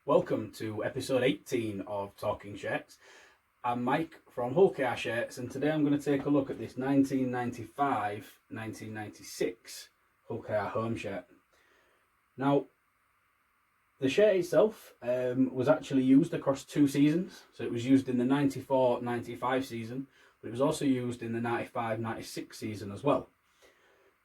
Welcome to episode 18 of Talking Shirts. I'm Mike from Hull KR Shirts, and today I'm going to take a look at this 1995-1996 Hull KR home shirt. Now, the shirt itself was actually used across 2 seasons. So it was used in the 94-95 season, but it was also used in the 95-96 season as well.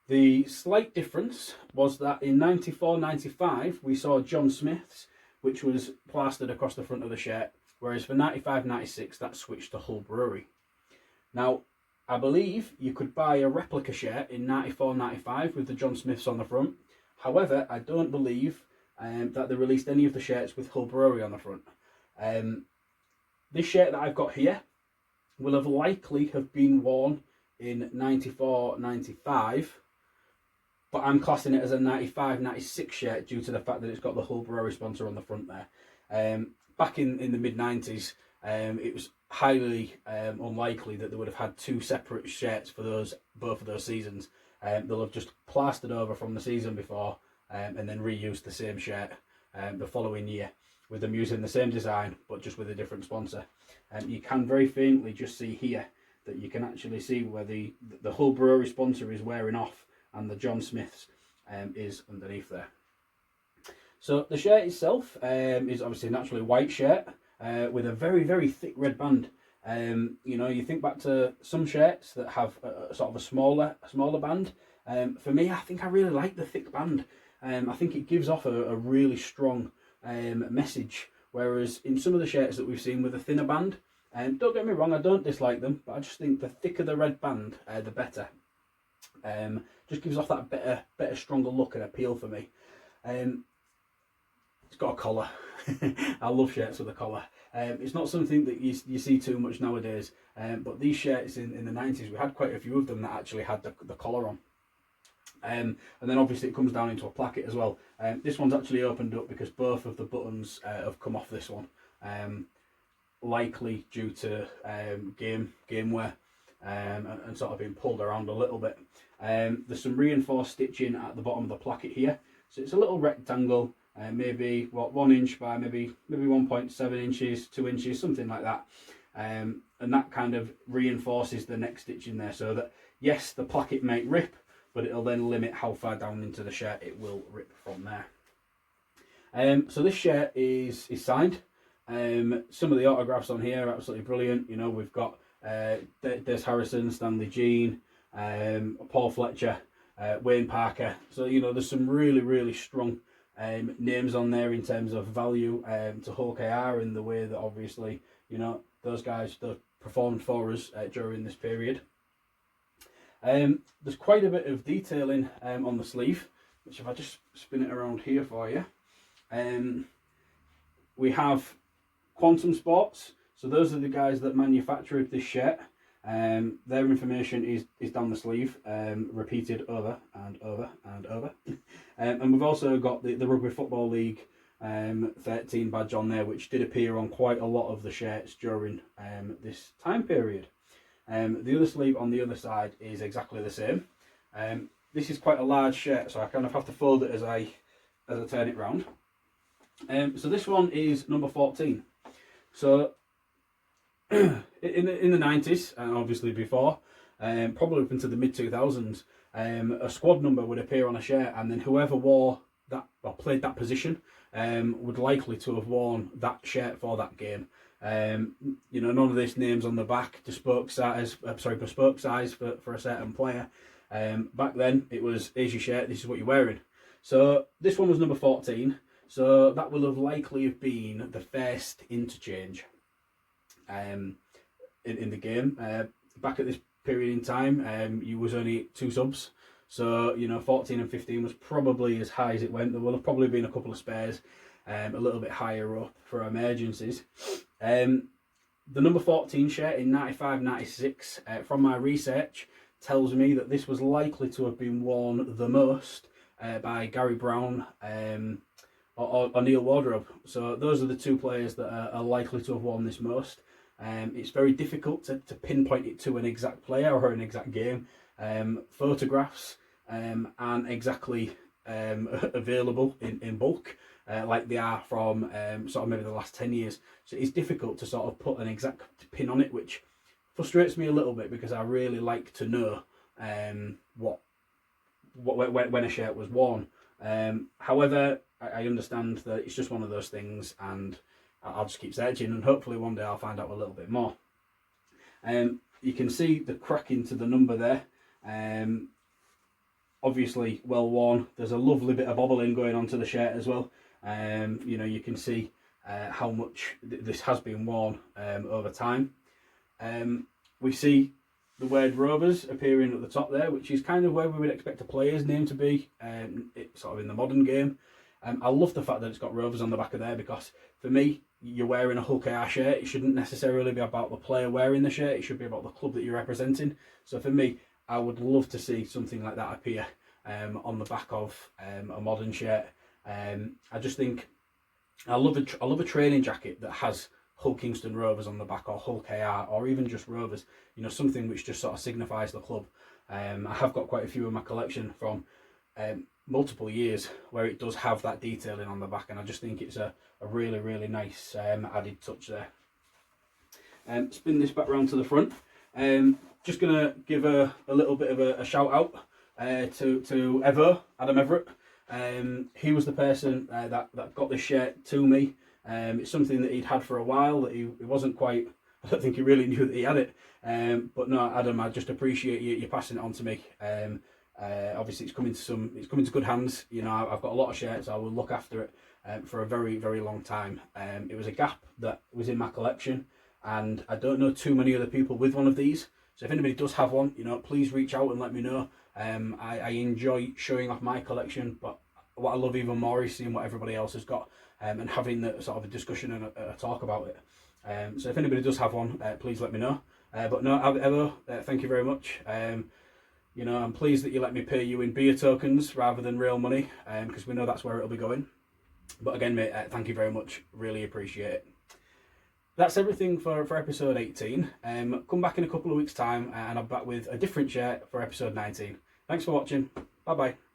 The slight difference was that in 94-95 we saw John Smith's, which was plastered across the front of the shirt, whereas for 95-96 that switched to Hull Brewery. Now, I believe you could buy a replica shirt in 94-95 with the John Smiths on the front. However, I don't believe that they released any of the shirts with Hull Brewery on the front. This shirt that I've got here will have likely have been worn in 94-95, but I'm classing it as a 95-96 shirt due to the fact that it's got the Hull Brewery sponsor on the front there. Back in the mid-90s, it was highly unlikely that they would have had 2 separate shirts for both of those seasons. They'll have just plastered over from the season before and then reused the same shirt the following year, with them using the same design but just with a different sponsor. You can very faintly just see here that you can actually see where the Hull Brewery sponsor is wearing off and the John Smith's is underneath there. So the shirt itself is obviously a naturally white shirt with a very, very thick red band. You know, you think back to some shirts that have a sort of a smaller band. For me, I think I really like the thick band. I think it gives off a really strong message, whereas in some of the shirts that we've seen with a thinner band, don't get me wrong, I don't dislike them, but I just think the thicker the red band, the better. Just gives off that better, stronger look and appeal for me. It's got a collar. I love shirts with a collar. It's not something that you see too much nowadays, but these shirts in the 90s, we had quite a few of them that actually had the collar on. And then obviously it comes down into a placket as well. This one's actually opened up because both of the buttons have come off this one, likely due to game wear and sort of being pulled around a little bit. There's some reinforced stitching at the bottom of the placket here, so it's a little rectangle, maybe 1 inch by maybe 1.7 inches, 2 inches, something like that. And that kind of reinforces the neck stitching there, so that yes, the placket may rip, but it'll then limit how far down into the shirt it will rip from there. So this shirt is signed. Some of the autographs on here are absolutely brilliant. You know, we've got Des Harrison, Stanley Jean, Paul Fletcher, Wayne Parker. So, you know, there's some really, really strong names on there in terms of value to Hull KR, in the way that obviously, you know, those guys that performed for us during this period. There's quite a bit of detailing on the sleeve, which if I just spin it around here for you, we have Quantum Sports. So those are the guys that manufactured this shirt. Their information is down the sleeve, repeated over and over and over. And we've also got the Rugby Football League 13 badge on there, which did appear on quite a lot of the shirts during this time period. The other sleeve on the other side is exactly the same. This is quite a large shirt, so I kind of have to fold it as I turn it round. So this one is number 14. So in the 90s, and obviously before, probably up into the mid-2000s, a squad number would appear on a shirt, and then whoever wore that or played that position would likely to have worn that shirt for that game. You know, none of this names on the back, bespoke size for a certain player. Back then it was, here's your shirt, this is what you're wearing. So this one was number 14, so that will have likely have been the first interchange in the game. Back at this period in time, you was only 2 subs, so you know, 14 and 15 was probably as high as it went. There will have probably been a couple of spares a little bit higher up for emergencies. The number 14 shirt in 95-96, from my research, tells me that this was likely to have been worn the most by Gary Brown or Neil Wardrobe. So those are the 2 players that are likely to have worn this most. It's very difficult to pinpoint it to an exact player or an exact game. Photographs aren't exactly available in bulk, like they are from sort of maybe the last 10 years. So it's difficult to sort of put an exact pin on it, which frustrates me a little bit, because I really like to know when a shirt was worn. However, I understand that it's just one of those things, and I'll just keep searching, and hopefully one day I'll find out a little bit more. You can see the crack into the number there. Obviously well worn. There's a lovely bit of bobbling going onto the shirt as well. You know, you can see how much this has been worn over time. We see the word Rovers appearing at the top there, which is kind of where we would expect a player's name to be, sort of in the modern game. I love the fact that it's got Rovers on the back of there, because for me, you're wearing a Hull KR shirt, it shouldn't necessarily be about the player wearing the shirt, it should be about the club that you're representing. So for me, I would love to see something like that appear on the back of a modern shirt. I just think I love a training jacket that has Hull Kingston Rovers on the back, or Hull KR, or even just Rovers. You know, something which just sort of signifies the club. I have got quite a few in my collection from multiple years where it does have that detailing on the back, and I just think it's a really, really nice added touch there. Spin this back round to the front. Just going to give a little bit of a shout out to Adam Everett. He was the person that got this shirt to me. It's something that he'd had for a while, that he wasn't quite, I don't think he really knew that he had it. But no, Adam, I just appreciate you passing it on to me. Obviously it's coming to good hands. You know, I've got a lot of shirts, I will look after it for a very, very long time. It was a gap that was in my collection, and I don't know too many other people with one of these. So if anybody does have one, you know, please reach out and let me know. I enjoy showing off my collection, but what I love even more is seeing what everybody else has got, and having the sort of a discussion and a talk about it. So if anybody does have one, please let me know. But no, Evo, thank you very much. You know, I'm pleased that you let me pay you in beer tokens rather than real money, because we know that's where it'll be going. But again, mate, thank you very much. Really appreciate it. That's everything for episode 18. Come back in a couple of weeks' time, and I'm back with a different shirt for episode 19. Thanks for watching. Bye-bye.